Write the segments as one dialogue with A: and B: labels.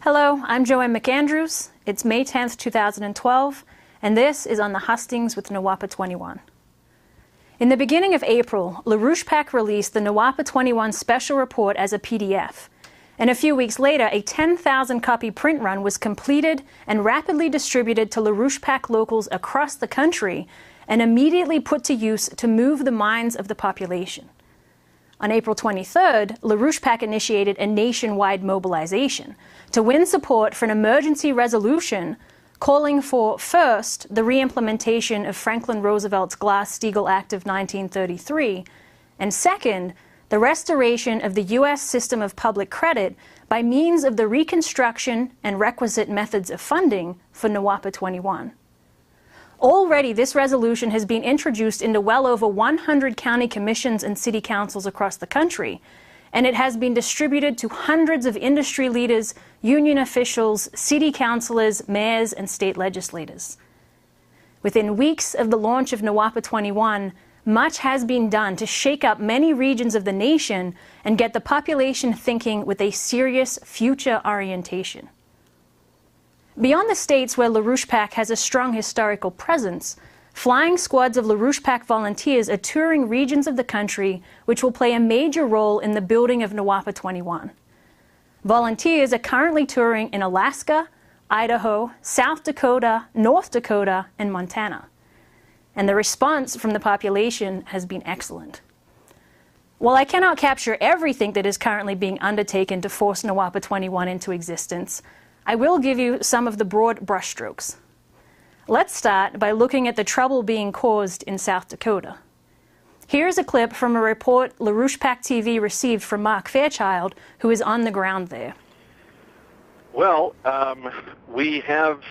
A: Hello, I'm Joanne McAndrews. It's May 10th, 2012, and this is on the Hustings with NAWAPA 21. In the beginning of April, LaRouche PAC released the NAWAPA 21 special report as a PDF, and a few weeks later, a 10,000-copy print run was completed and rapidly distributed to LaRouche PAC locals across the country and immediately put to use to move the minds of the population. On April 23rd, LaRouche PAC initiated a nationwide mobilization to win support for an emergency resolution calling for, first, the re-implementation of Franklin Roosevelt's Glass-Steagall Act of 1933, and second, the restoration of the U.S. system of public credit by means of the reconstruction and requisite methods of funding for NAWAPA 21. Already, this resolution has been introduced into well over 100 county commissions and city councils across the country, and it has been distributed to hundreds of industry leaders, union officials, city councilors, mayors, and state legislators. Within weeks of the launch of NAWAPA 21, much has been done to shake up many regions of the nation and get the population thinking with a serious future orientation. Beyond the states where LaRouche PAC has a strong historical presence, flying squads of LaRouche PAC volunteers are touring regions of the country which will play a major role in the building of NAWAPA 21. Volunteers are currently touring in Alaska, Idaho, South Dakota, North Dakota, and Montana. And the response from the population has been excellent. While I cannot capture everything that is currently being undertaken to force NAWAPA 21 into existence, I will give you some of the broad brushstrokes. Let's start by looking at the trouble being caused in South Dakota. Here's a clip from a report LaRouche PAC TV received from Mark Fairchild, who is on the ground there.
B: Well, we have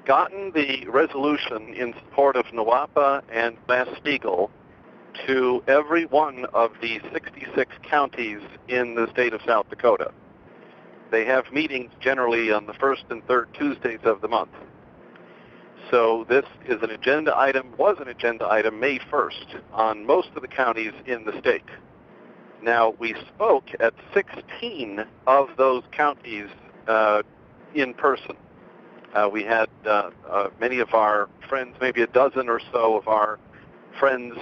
B: gotten the resolution in support of NAWAPA and Glass-Steagall to every one of the 66 counties in the state of South Dakota. They have meetings generally on the first and third Tuesdays of the month. So this is an agenda item, was an agenda item May 1st on most of the counties in the state. Now, we spoke at 16 of those counties in person. We had many of our friends, maybe a dozen or so of our friends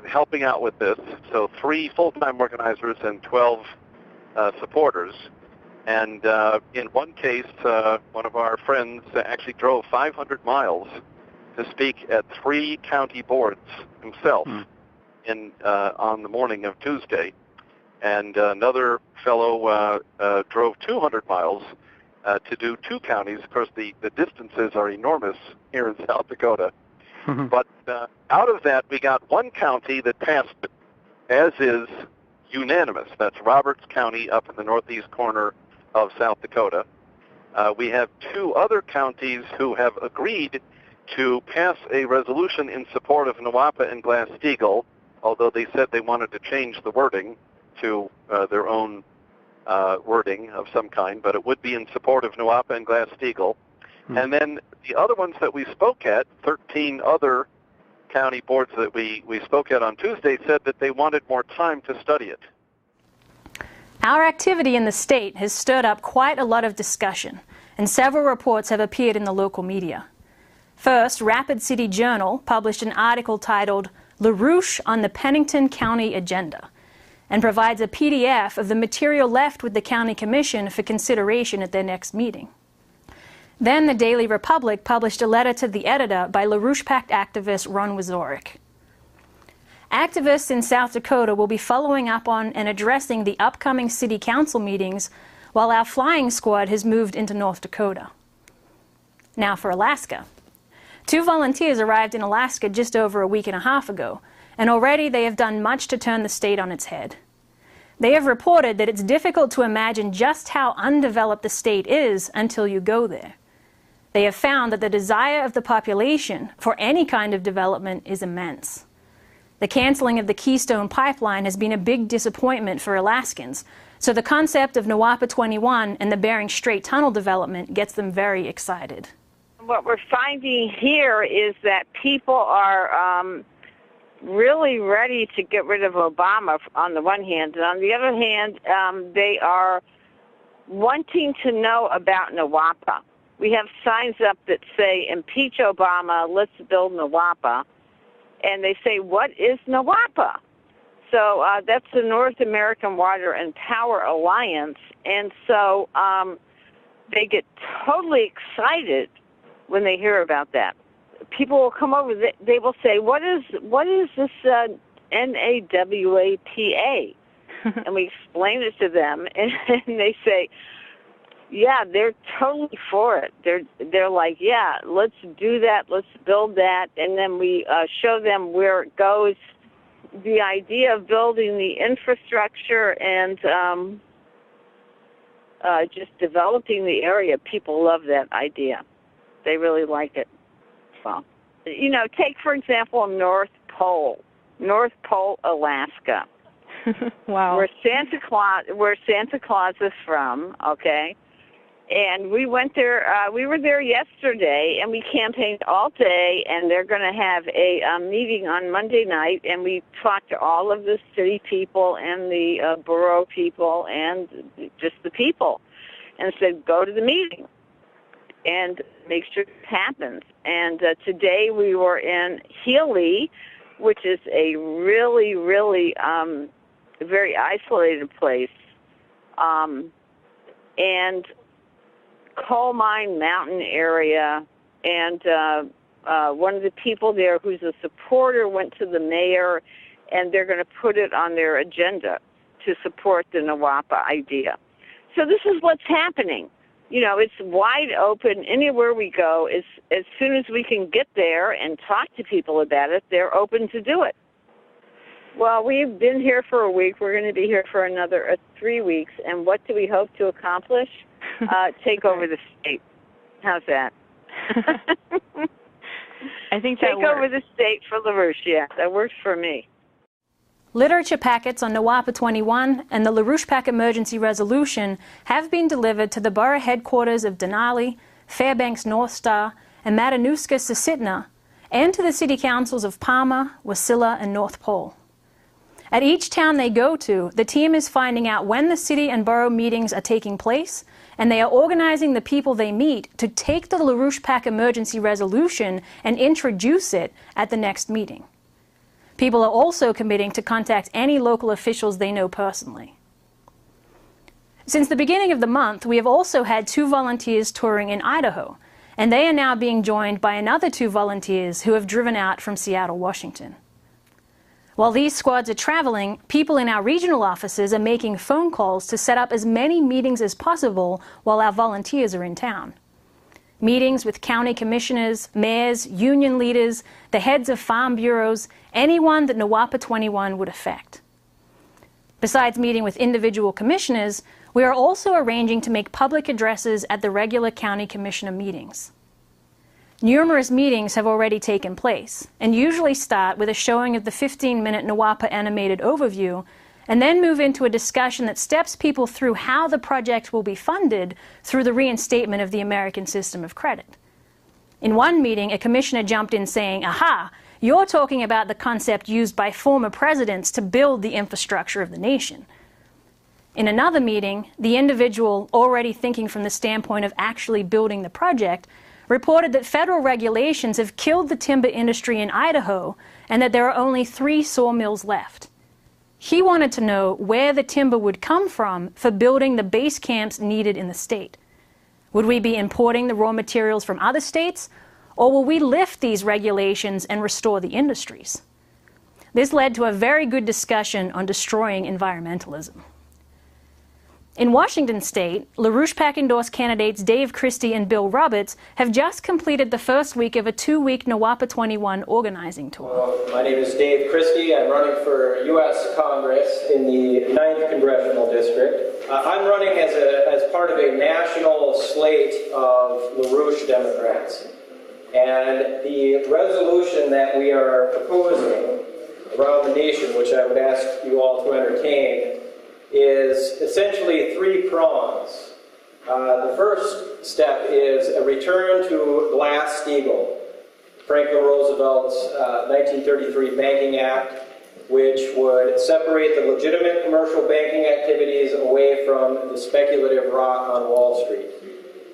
B: helping out with this. So 3 full-time organizers and 12 supporters. And in one case, one of our friends actually drove 500 miles to speak at 3 county boards himself on the morning of Tuesday. And another fellow drove 200 miles to do 2 counties. Of course, the distances are enormous here in South Dakota. But out of that, we got 1 county that passed it, as is unanimous. That's Roberts County up in the northeast corner of South Dakota. We have 2 other counties who have agreed to pass a resolution in support of NAWAPA and Glass-Steagall, although they said they wanted to change the wording to their own wording of some kind, but it would be in support of NAWAPA and Glass-Steagall. And then the other ones that we spoke at, 13 other county boards that we spoke at on Tuesday, said that they wanted more time to study it.
A: Our activity in the state has stirred up quite a lot of discussion, and several reports have appeared in the local media. First, Rapid City Journal published an article titled "LaRouche on the Pennington County Agenda," and provides a PDF of the material left with the County Commission for consideration at their next meeting. Then the Daily Republic published a letter to the editor by LaRouche PAC activist Ron Wazorek. Activists in South Dakota will be following up on and addressing the upcoming city council meetings, while our flying squad has moved into North Dakota. Now for Alaska. 2 volunteers arrived in Alaska just over a week and a half ago, and already they have done much to turn the state on its head. They have reported that it's difficult to imagine just how undeveloped the state is until you go there. They have found that the desire of the population for any kind of development is immense. The canceling of the Keystone Pipeline has been a big disappointment for Alaskans, so the concept of NAWAPA 21 and the Bering Strait Tunnel development gets them very excited.
C: What we're finding here is that people are really ready to get rid of Obama on the one hand, and on the other hand, they are wanting to know about NAWAPA. We have signs up that say, impeach Obama, let's build NAWAPA. And they say, what is NAWAPA? So that's the North American Water and Power Alliance. And so they get totally excited when they hear about that. People will come over, they will say, what is this NAWAPA? And we explain it to them, and they say, yeah, they're totally for it. They're like, yeah, let's do that, let's build that, and then we show them where it goes. The idea of building the infrastructure and just developing the area, people love that idea. They really like it. Well, you know, take, for example, North Pole, Alaska.
A: Wow.
C: Where Santa Claus is from, okay? And we went there, we were there yesterday, and we campaigned all day, and they're going to have a meeting on Monday night, and we talked to all of the city people and the borough people and just the people, and said, go to the meeting and make sure it happens. And today we were in Healy, which is a really, really very isolated place, and coal mine mountain area, and one of the people there who's a supporter went to the mayor, and they're going to put it on their agenda to support the NAWAPA idea. So this is what's happening. You know, it's wide open anywhere we go. As soon as we can get there and talk to people about it, they're open to do it. Well, we've been here for a week. We're going to be here for another 3 weeks. And what do we hope to accomplish? Take over the state. How's that?
A: I think that
C: Take over the state for LaRouche. Yeah, that works for me.
A: Literature packets on NAWAPA 21 and the LaRouche PAC emergency resolution have been delivered to the borough headquarters of Denali, Fairbanks North Star, and Matanuska-Susitna, and to the city councils of Palmer, Wasilla, and North Pole. At each town they go to, the team is finding out when the city and borough meetings are taking place, and they are organizing the people they meet to take the LaRouche PAC emergency resolution and introduce it at the next meeting. People are also committing to contact any local officials they know personally. Since the beginning of the month, we have also had 2 volunteers touring in Idaho, and they are now being joined by another 2 volunteers who have driven out from Seattle, Washington. While these squads are traveling, people in our regional offices are making phone calls to set up as many meetings as possible while our volunteers are in town. Meetings with county commissioners, mayors, union leaders, the heads of farm bureaus, anyone that NAWAPA 21 would affect. Besides meeting with individual commissioners, we are also arranging to make public addresses at the regular county commissioner meetings. Numerous meetings have already taken place, and usually start with a showing of the 15-minute NAWAPA animated overview, and then move into a discussion that steps people through how the project will be funded through the reinstatement of the American system of credit. In one meeting, a commissioner jumped in saying, "Aha, you're talking about the concept used by former presidents to build the infrastructure of the nation." In another meeting, the individual, already thinking from the standpoint of actually building the project, reported that federal regulations have killed the timber industry in Idaho and that there are only 3 sawmills left. He wanted to know where the timber would come from for building the base camps needed in the state. Would we be importing the raw materials from other states, or will we lift these regulations and restore the industries? This led to a very good discussion on destroying environmentalism. In Washington state, LaRouche PAC endorsed candidates Dave Christie and Bill Roberts have just completed the first week of a 2-week NAWAPA 21 organizing tour.
D: My name is Dave Christie. I'm running for U.S. Congress in the 9th Congressional District. I'm running as part of a national slate of LaRouche Democrats. And the resolution that we are proposing around the nation, which I would ask you all to entertain, is essentially 3 prongs. The first step is a return to Glass-Steagall, Franklin Roosevelt's 1933 Banking Act, which would separate the legitimate commercial banking activities away from the speculative rot on Wall Street.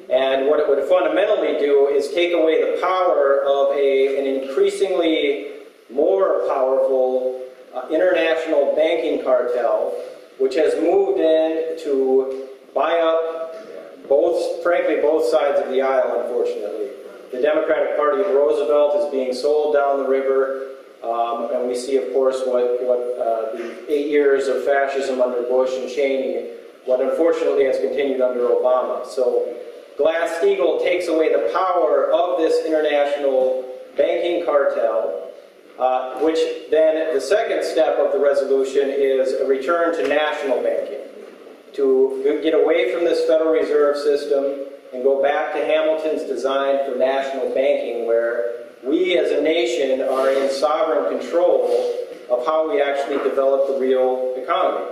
D: And what it would fundamentally do is take away the power of an increasingly more powerful international banking cartel, which has moved in to buy up frankly, both sides of the aisle, unfortunately. The Democratic Party of Roosevelt is being sold down the river, and we see, of course, what the 8 years of fascism under Bush and Cheney, what unfortunately has continued under Obama. So Glass-Steagall takes away the power of this international banking cartel, which then the second step of the resolution is a return to national banking, to get away from this Federal Reserve system and go back to Hamilton's design for national banking, where we as a nation are in sovereign control of how we actually develop the real economy.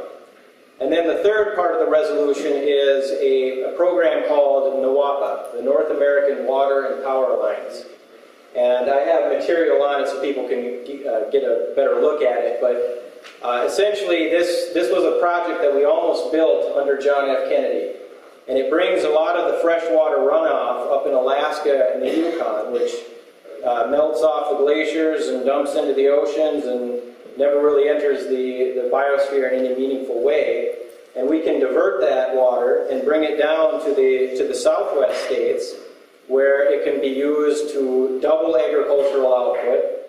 D: And then the third part of the resolution is a program called NAWAPA, the North American Water and Power Alliance. And I have material on it so people can get a better look at it, but essentially this was a project that we almost built under John F. Kennedy. And it brings a lot of the freshwater runoff up in Alaska and the Yukon, which melts off the glaciers and dumps into the oceans and never really enters the biosphere in any meaningful way. And we can divert that water and bring it down to the southwest states, where it can be used to double agricultural output.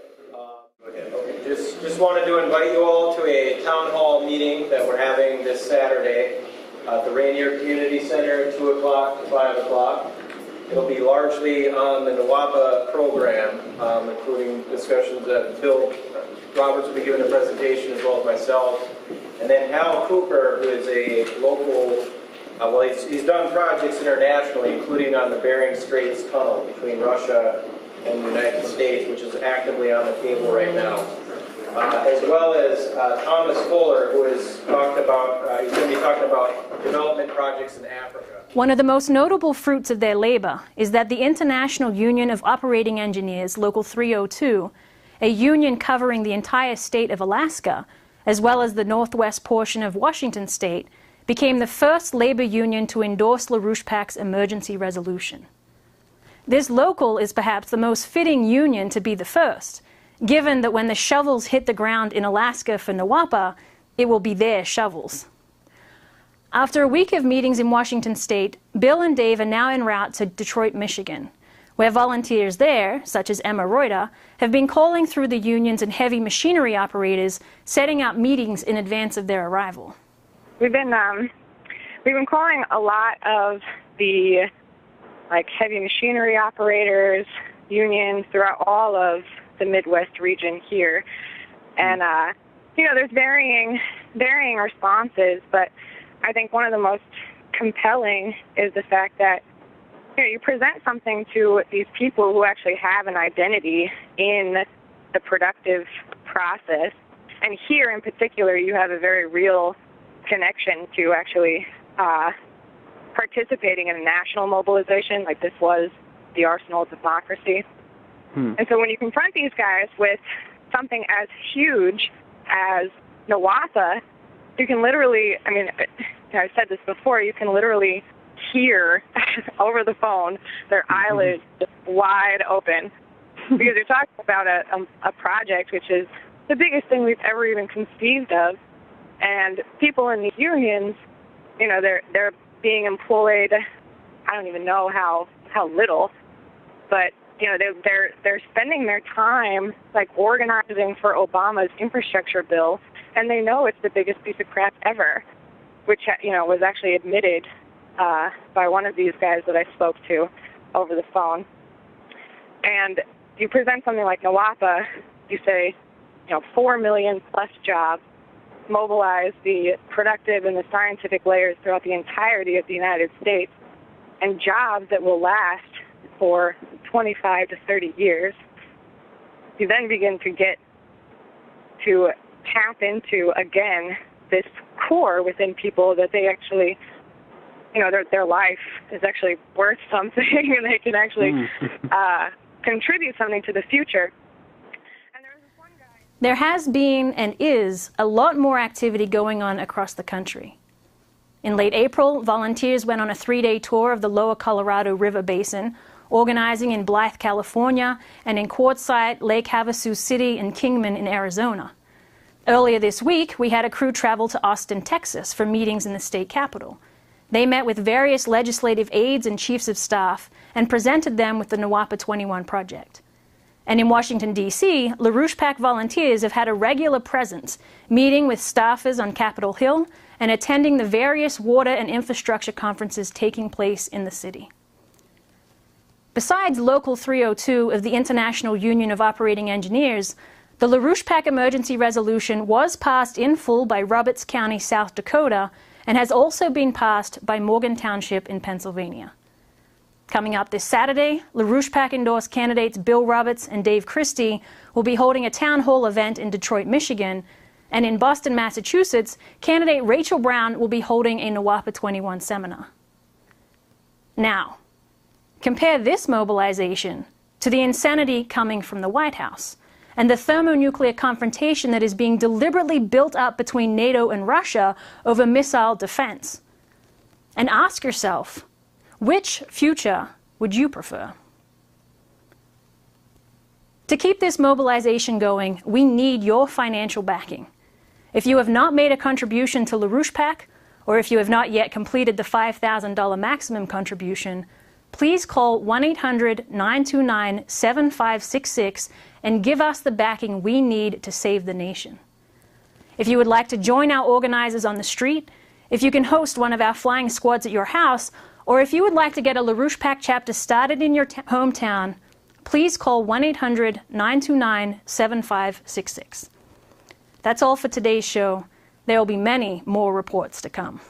D: Just wanted to invite you all to a town hall meeting that we're having this Saturday at the Rainier Community Center, 2 o'clock to 5 o'clock. It'll be largely on the NAWAPA program, including discussions that Bill Roberts will be giving a presentation, as well as myself. And then Hal Cooper, who is a local, he's done projects internationally, including on the Bering Straits Tunnel between Russia and the United States, which is actively on the table right now. As well as Thomas Fuller, who is he's going to be talking about development projects in Africa.
A: One of the most notable fruits of their labor is that the International Union of Operating Engineers, Local 302, a union covering the entire state of Alaska, as well as the northwest portion of Washington state, became the first labor union to endorse LaRouche PAC's emergency resolution. This local is perhaps the most fitting union to be the first, given that when the shovels hit the ground in Alaska for NAWAPA, it will be their shovels. After a week of meetings in Washington state, Bill and Dave are now en route to Detroit, Michigan, where volunteers there, such as Emma Reuter, have been calling through the unions and heavy machinery operators, setting up meetings in advance of their arrival.
E: We've been calling a lot of the heavy machinery operators, unions throughout all of the Midwest region here, and there's varying responses, but I think one of the most compelling is the fact that you present something to these people who actually have an identity in the productive process, and here in particular you have a very real connection to actually participating in a national mobilization like this was the arsenal of democracy. And so when you confront these guys with something as huge as NAWAPA, you can literally, I've said this before, you can literally hear over the phone their eyelids just wide open, because you're talking about a project which is the biggest thing we've ever even conceived of. And people in the unions, they're being employed, I don't even know how little, but they're spending their time organizing for Obama's infrastructure bill, and they know it's the biggest piece of crap ever, which was actually admitted by one of these guys that I spoke to over the phone. And you present something like NAWAPA, you say, 4 million plus jobs, mobilize the productive and the scientific layers throughout the entirety of the United States, and jobs that will last for 25 to 30 years. You then begin to tap into, again, this core within people that they actually, their life is actually worth something, and they can actually contribute something to the future.
A: There has been and is a lot more activity going on across the country. In late April, volunteers went on a 3-day tour of the lower Colorado River Basin, organizing in Blythe, California, and in Quartzsite, Lake Havasu City, and Kingman in Arizona. Earlier this week, we had a crew travel to Austin, Texas for meetings in the state capitol. They met with various legislative aides and chiefs of staff and presented them with the NAWAPA 21 project. And in Washington, D.C., LaRouche PAC volunteers have had a regular presence, meeting with staffers on Capitol Hill and attending the various water and infrastructure conferences taking place in the city. Besides Local 302 of the International Union of Operating Engineers, the LaRouche PAC emergency resolution was passed in full by Roberts County, South Dakota, and has also been passed by Morgan Township in Pennsylvania. Coming up this Saturday, LaRouche PAC endorsed candidates Bill Roberts and Dave Christie will be holding a town hall event in Detroit, Michigan, and in Boston, Massachusetts, candidate Rachel Brown will be holding a NAWAPA 21 seminar. Now, compare this mobilization to the insanity coming from the White House and the thermonuclear confrontation that is being deliberately built up between NATO and Russia over missile defense. And ask yourself, which future would you prefer? To keep this mobilization going, we need your financial backing. If you have not made a contribution to LaRouche PAC, or if you have not yet completed the $5,000 maximum contribution, please call 1-800-929-7566 and give us the backing we need to save the nation. If you would like to join our organizers on the street, if you can host one of our flying squads at your house, or if you would like to get a LaRouche PAC chapter started in your hometown, please call 1-800-929-7566. That's all for today's show. There will be many more reports to come.